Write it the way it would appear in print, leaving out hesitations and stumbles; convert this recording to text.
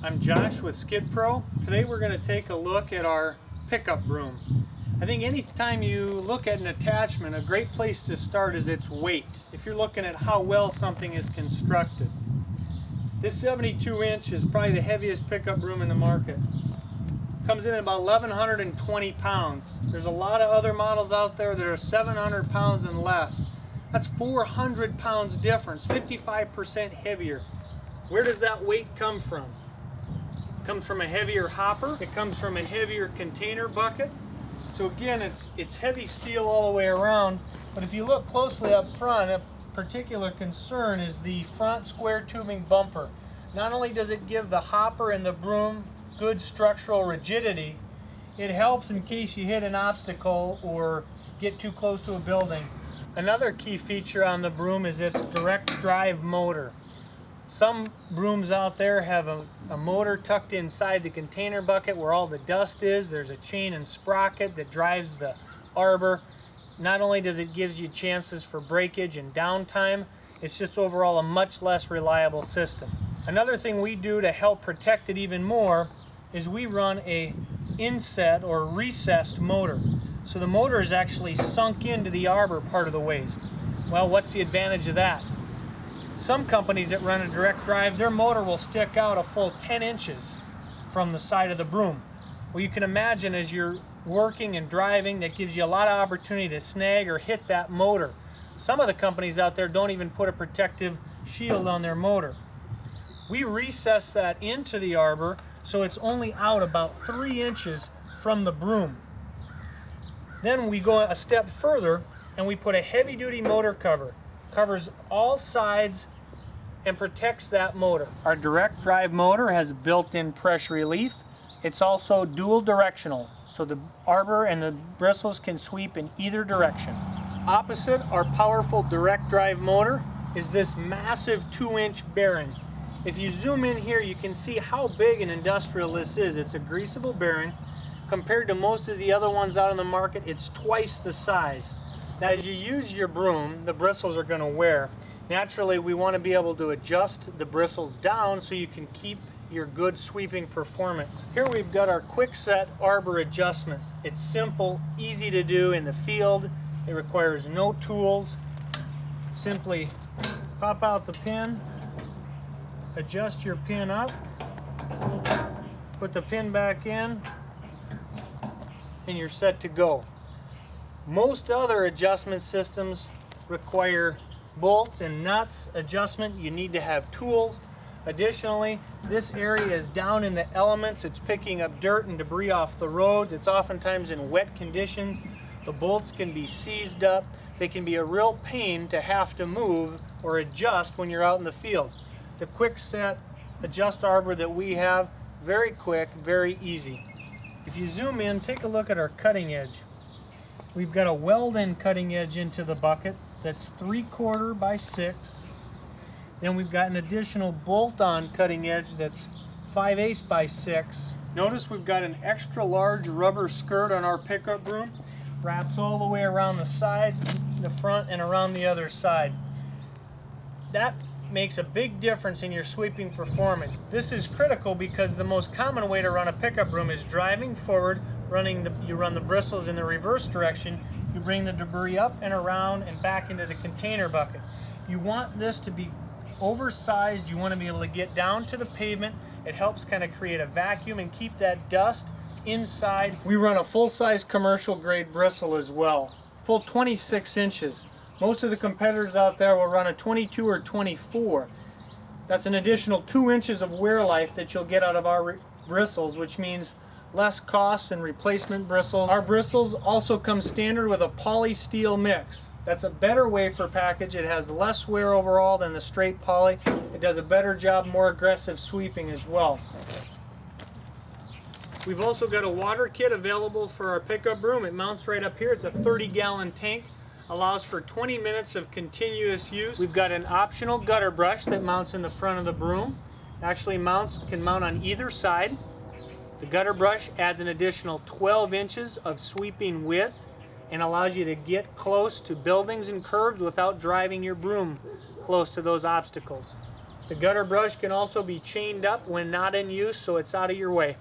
I'm Josh with Skid Pro. Today we're going to take a look at our pickup broom. I think anytime you look at an attachment, a great place to start is its weight. If you're looking at how well something is constructed. This 72-inch is probably the heaviest pickup broom in the market. Comes in at about 1,120 pounds. There's a lot of other models out there that are 700 pounds and less. That's 400 pounds difference, 55% heavier. Where does that weight come from? It comes from a heavier hopper. It comes from a heavier container bucket. So again, it's heavy steel all the way around. But if you look closely up front, a particular concern is the front square tubing bumper. Not only does it give the hopper and the broom good structural rigidity, it helps in case you hit an obstacle or get too close to a building. Another key feature on the broom is its direct drive motor. Some brooms out there have a motor tucked inside the container bucket where all the dust is. There's a chain and sprocket that drives the arbor. Not only does it give you chances for breakage and downtime, it's just overall a much less reliable system. Another thing we do to help protect it even more is we run a inset or recessed motor. So the motor is actually sunk into the arbor part of the ways. Well, what's the advantage of that? Some companies that run a direct drive, their motor will stick out a full 10 inches from the side of the broom. Well, you can imagine as you're working and driving, that gives you a lot of opportunity to snag or hit that motor. Some of the companies out there don't even put a protective shield on their motor. We recess that into the arbor so it's only out about 3 inches from the broom. Then we go a step further and we put a heavy-duty motor cover. Covers all sides and protects that motor. Our direct drive motor has built-in pressure relief. It's also dual directional, so the arbor and the bristles can sweep in either direction. Opposite our powerful direct drive motor is this massive 2-inch bearing. If you zoom in here, you can see how big an industrial this is. It's a greasable bearing. Compared to most of the other ones out on the market, it's twice the size. Now, as you use your broom, the bristles are going to wear. Naturally, we want to be able to adjust the bristles down so you can keep your good sweeping performance. Here we've got our quick set arbor adjustment. It's simple, easy to do in the field. It requires no tools. Simply pop out the pin, adjust your pin up, put the pin back in, and you're set to go. Most other adjustment systems require bolts and nuts adjustment. You need to have tools. Additionally, this area is down in the elements. It's picking up dirt and debris off the roads. It's oftentimes in wet conditions. The bolts can be seized up. They can be a real pain to have to move or adjust when you're out in the field. The quick set adjust arbor that we have, very quick, very easy. If you zoom in, take a look at our cutting edge. We've got a weld-in cutting edge into the bucket that's 3/4 by 6. Then we've got an additional bolt-on cutting edge that's 5/8 by 6. Notice we've got an extra large rubber skirt on our pickup broom. Wraps all the way around the sides, the front, and around the other side. That makes a big difference in your sweeping performance. This is critical because the most common way to run a pickup broom is driving forward, you run the bristles in the reverse direction, you bring the debris up and around and back into the container bucket. You want this to be oversized, you want to be able to get down to the pavement. It helps kind of create a vacuum and keep that dust inside. We run a full-size commercial grade bristle as well, full 26 inches. Most of the competitors out there will run a 22 or 24. That's an additional 2 inches of wear life that you'll get out of our bristles, which means less costs and replacement bristles. Our bristles also come standard with a poly steel mix. That's a better wafer package. It has less wear overall than the straight poly. It does a better job, more aggressive sweeping as well. We've also got a water kit available for our pickup broom. It mounts right up here. It's a 30-gallon tank. Allows for 20 minutes of continuous use. We've got an optional gutter brush that mounts in the front of the broom. Actually can mount on either side. The gutter brush adds an additional 12 inches of sweeping width and allows you to get close to buildings and curbs without driving your broom close to those obstacles. The gutter brush can also be chained up when not in use, so it's out of your way.